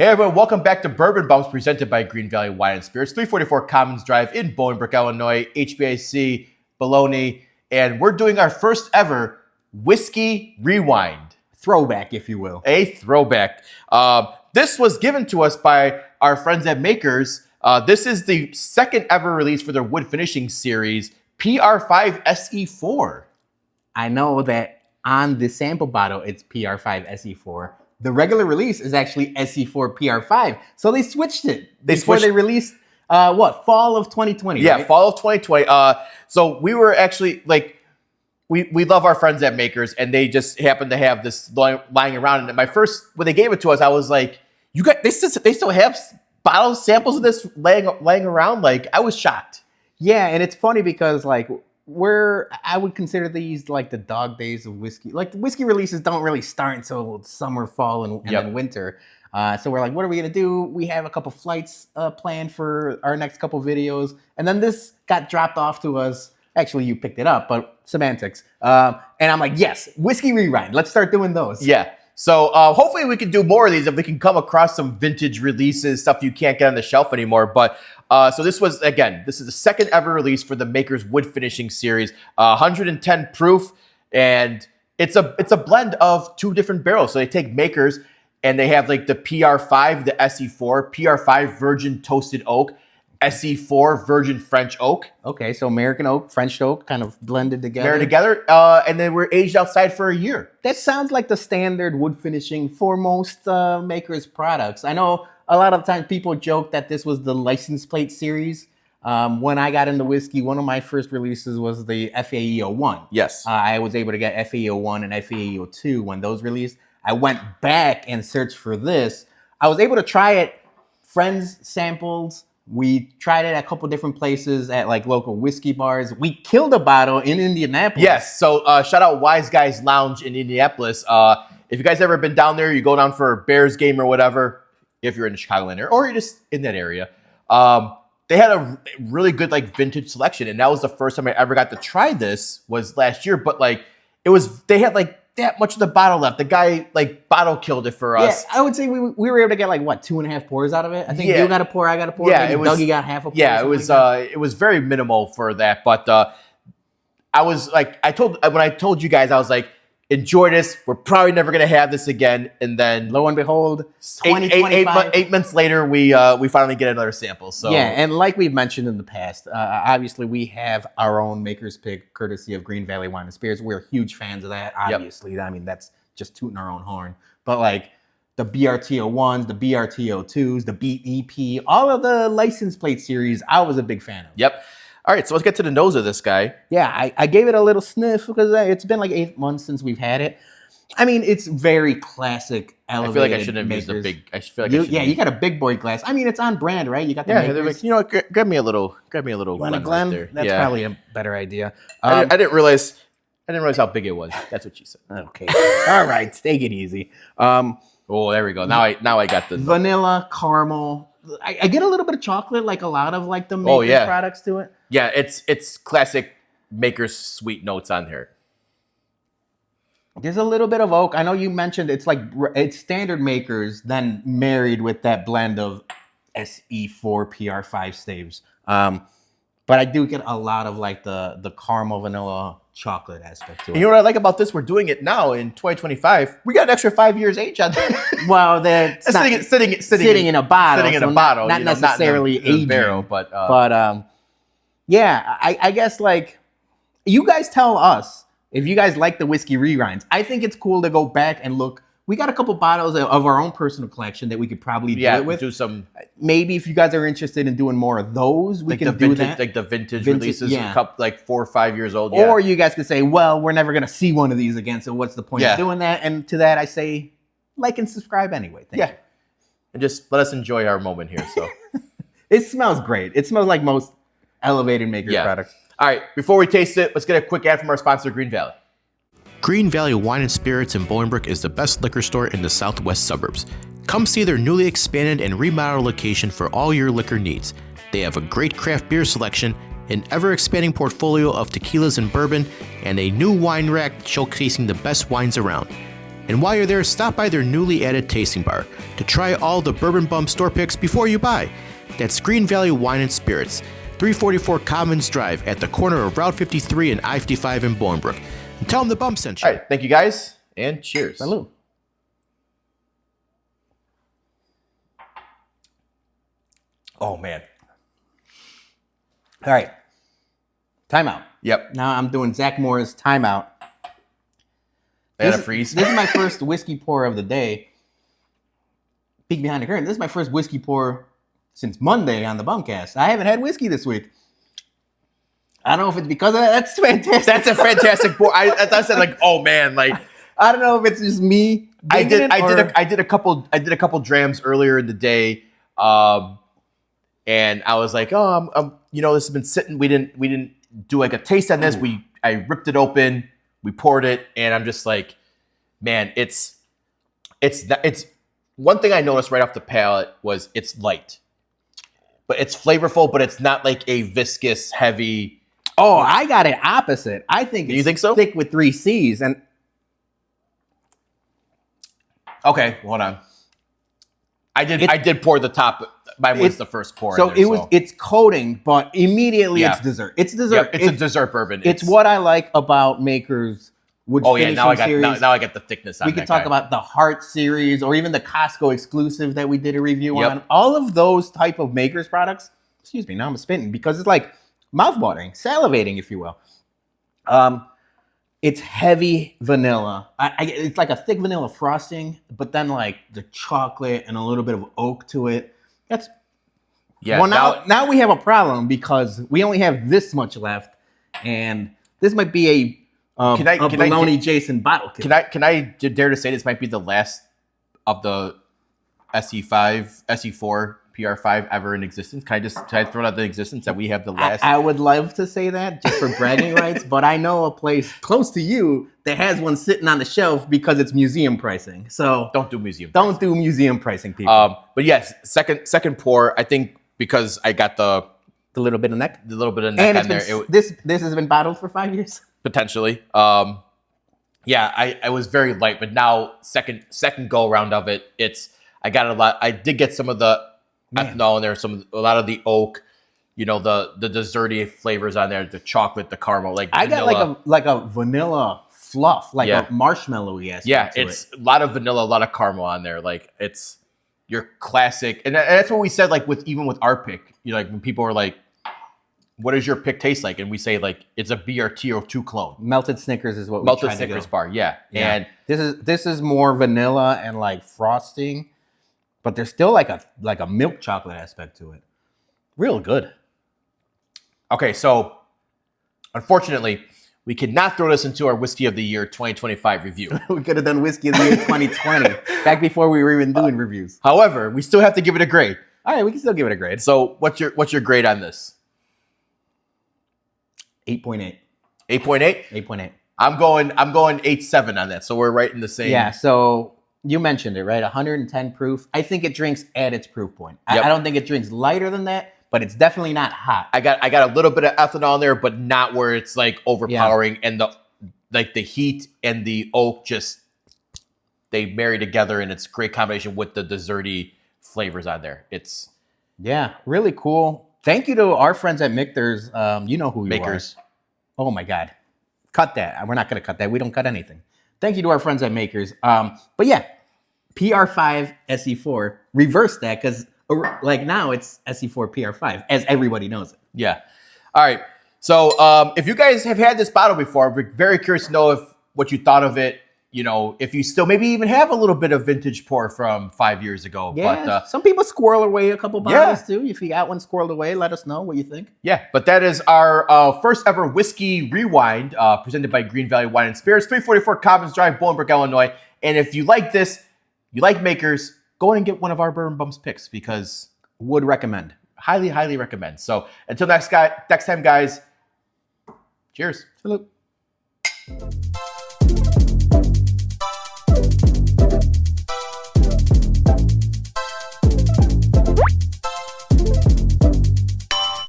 Hey everyone, welcome back to Bourbon Bums presented by Greene Valley Wine Spirits, 344 Commons Drive in Bolingbrook, Illinois, HBIC, Bologna, and we're doing our first ever Whiskey Rewind. Throwback, if you will. A throwback. This was given to us by our friends at Makers. This is the second ever release for their wood finishing series, PR5 SE4. I know that on the sample bottle, it's PR5 SE4. The regular release is actually SE4xPR5. So they switched it before they released, fall of 2020, Yeah, right? fall of 2020. So we were actually like, we love our friends at Makers, and they just happened to have this lying around. And when they gave it to us, I was like, you got they still have bottle samples of this laying around? Like, I was shocked. Yeah, and it's funny because like I would consider these like the dog days of whiskey. Like the whiskey releases don't really start until summer, fall, and then winter. So we're like, what are we gonna do? We have a couple flights planned for our next couple videos, and then this got dropped off to us. Actually, you picked it up, but semantics. And I'm like, yes, whiskey rewind. Let's start doing those. Yeah. So hopefully we can do more of these if we can come across some vintage releases, stuff you can't get on the shelf anymore. But so this is the second ever release for the Makers Wood Finishing Series, 110 proof, and it's a blend of two different barrels. So they take Makers and they have like the PR5, the SE4, PR5 Virgin Toasted Oak, SE4 Virgin French Oak. Okay, so American oak, French oak, kind of blended together. And then we're aged outside for a year. That sounds like the standard wood finishing for most Makers products. I know a lot of times people joke that this was the license plate series. When I got into whiskey, one of my first releases was the FAE01. Yes. I was able to get FAE01 and FAE02 when those released. I went back and searched for this. I was able to try it, friends samples. We tried it at a couple different places at like local whiskey bars. We killed a bottle in Indianapolis. Yes. So shout out Wise Guys Lounge in Indianapolis. If you guys ever been down there, you go down for a Bears game or whatever, if you're in the Chicagoland area or you're just in that area. They had a really good like vintage selection, and that was the first time I ever got to try this was last year. But like they had like that much of the bottle left. The guy like bottle killed it for us. Yeah, I would say we were able to get like what 2.5 pours out of it. I think you got a pour, I got a pour. Yeah, maybe Dougie got half a pour. Yeah, it was very minimal for that. But I was like, when I told you guys, I was like, enjoy this. We're probably never gonna have this again. And then lo and behold, 8 months later, we finally get another sample. So yeah, and like we've mentioned in the past, obviously we have our own Maker's Pick, courtesy of Greene Valley Wine Spirits. We're huge fans of that. Obviously, I mean that's just tooting our own horn. But like the BRT01s, the BRT02s, the BEP, all of the license plate series, I was a big fan of. Yep. All right, so let's get to the nose of this guy. Yeah, I gave it a little sniff because it's been like 8 months since we've had it. I mean, it's very classic, elevated. I feel like I shouldn't have used the big. I feel like you got a big boy glass. I mean, it's on brand, right? You got the Makers. Like, you know what? Grab me a little. You want a Glen? Right there. That's probably a better idea. I didn't realize how big it was. That's what she said. Okay. All right, take it easy. Oh, there we go. Now I got the vanilla, caramel. I get a little bit of chocolate, like a lot of like the Makers products to it. Yeah, it's classic Makers sweet notes on here. There's a little bit of oak. I know you mentioned it's standard Makers, then married with that blend of SE4xPR5 staves. But I do get a lot of like the caramel, vanilla, chocolate aspect to it. You know what I like about this? We're doing it now in 2025. We got an extra 5 years age on that. Well, that's sitting in a bottle. Sitting in a bottle, not necessarily not in a barrel, but yeah, I guess like you guys tell us if you guys like the whiskey rewinds. I think it's cool to go back and look. We got a couple bottles of our own personal collection that we could probably do it with. Do some. Maybe if you guys are interested in doing more of those, we can do that. Like the vintage releases, like 4 or 5 years old. Or you guys could say, well, we're never going to see one of these again, so what's the point of doing that? And to that, I say, like and subscribe anyway. Thank you. And just let us enjoy our moment here. So it smells great. It smells like most elevated Makers products. All right, before we taste it, let's get a quick ad from our sponsor, Greene Valley. Greene Valley Wine and Spirits in Bolingbrook is the best liquor store in the southwest suburbs. Come see their newly expanded and remodeled location for all your liquor needs. They have a great craft beer selection, an ever-expanding portfolio of tequilas and bourbon, and a new wine rack showcasing the best wines around. And while you're there, stop by their newly added tasting bar to try all the Bourbon Bums store picks before you buy. That's Greene Valley Wine and Spirits, 344 Commons Drive at the corner of Route 53 and I-55 in Bolingbrook. And tell them the Bump sent you. All right, thank you guys, and cheers. Salud. Oh, man. All right. Timeout. Yep. Now I'm doing Zach Moore's timeout. And a freeze. This is my first whiskey pour of the day. Peek behind the curtain. This is my first whiskey pour since Monday on the Bumpcast. I haven't had whiskey this week. I don't know if it's because of that. That's fantastic. That's a fantastic pour. I said like, oh man, like I don't know if it's just me. I did a couple drams earlier in the day, and I was like, oh, this has been sitting. We didn't do like a taste on this. I ripped it open, we poured it, and I'm just like, man, it's one thing I noticed right off the palate was it's light, but it's flavorful, but it's not like a viscous, heavy. Oh, I got it opposite. I think you think so? Thick with 3 C's and. Okay, hold on. I did pour the top. Mine was the first pour. So it's coating, but immediately it's dessert. It's dessert. Yep, it's a dessert bourbon. It's what I like about Makers wood finishing series. Now I got the thickness on We could talk about the Heart series or even the Costco exclusive that we did a review on. All of those type of Makers products. Excuse me, now I'm spitting because it's like mouth-watering, salivating, if you will. It's heavy vanilla. It's like a thick vanilla frosting, but then like the chocolate and a little bit of oak to it. Now we have a problem because we only have this much left, and this might be a baloney Jason bottle kit. Can I dare to say this might be the last of the SE4xPR5 ever in existence? Can I throw out the existence that we have the last? I would love to say that just for bragging rights, but I know a place close to you that has one sitting on the shelf because it's museum pricing. So don't do museum. Don't do museum pricing, people. But yes, second pour. I think because I got the little bit of neck, and there. This has been bottled for 5 years potentially. I was very light, but now second go around of it, I got a lot. I did get some of the ethanol in there, a lot of the oak, the desserty flavors on there, the chocolate, the caramel. Like I got like a vanilla fluff, like a marshmallowy aspect. Yeah, it's a lot of vanilla, a lot of caramel on there. Like it's your classic, and that's what we said. Like even with our pick, like when people are like, "What does your pick taste like?" and we say like it's a BRT02 clone. Melted Snickers is what we melted Snickers bar. Yeah, and this is more vanilla and like frosting. But there's still like a milk chocolate aspect to it. Real good. Okay, so unfortunately, we could not throw this into our Whiskey of the Year 2025 review. We could have done Whiskey of the Year 2020, back before we were even doing reviews. However, we still have to give it a grade. All right, we can still give it a grade. So what's your grade on this? 8.8. 8.8? 8.8. I'm going 8.7 on that. So we're right in the same. Yeah, so you mentioned it, right? 110 proof. I think it drinks at its proof point. I don't think it drinks lighter than that, but it's definitely not hot. I got a little bit of ethanol in there, but not where it's like overpowering, and the heat and the oak they marry together, and it's a great combination with the desserty flavors on there. It's really cool. Thank you to our friends at Michter's. You know who you Makers. are. Oh my God. Cut that. We're not going to cut that. We don't cut anything. Thank you to our friends at Makers. But yeah, PR5 SE4. Reverse that because like now it's SE4 PR5 as everybody knows it. Yeah. All right. So if you guys have had this bottle before, we're very curious to know what you thought of it. If you still maybe even have a little bit of vintage pour from 5 years ago. Yeah, but some people squirrel away a couple bottles too. If you got one squirreled away, let us know what you think. Yeah, but that is our first ever Whiskey Rewind presented by Greene Valley Wine and Spirits, 344 Commons Drive, Bolingbrook, Illinois. And if you like this, you like Makers, go in and get one of our Bourbon Bums picks because would recommend. Highly, highly recommend. So until next time, guys, cheers. Salute.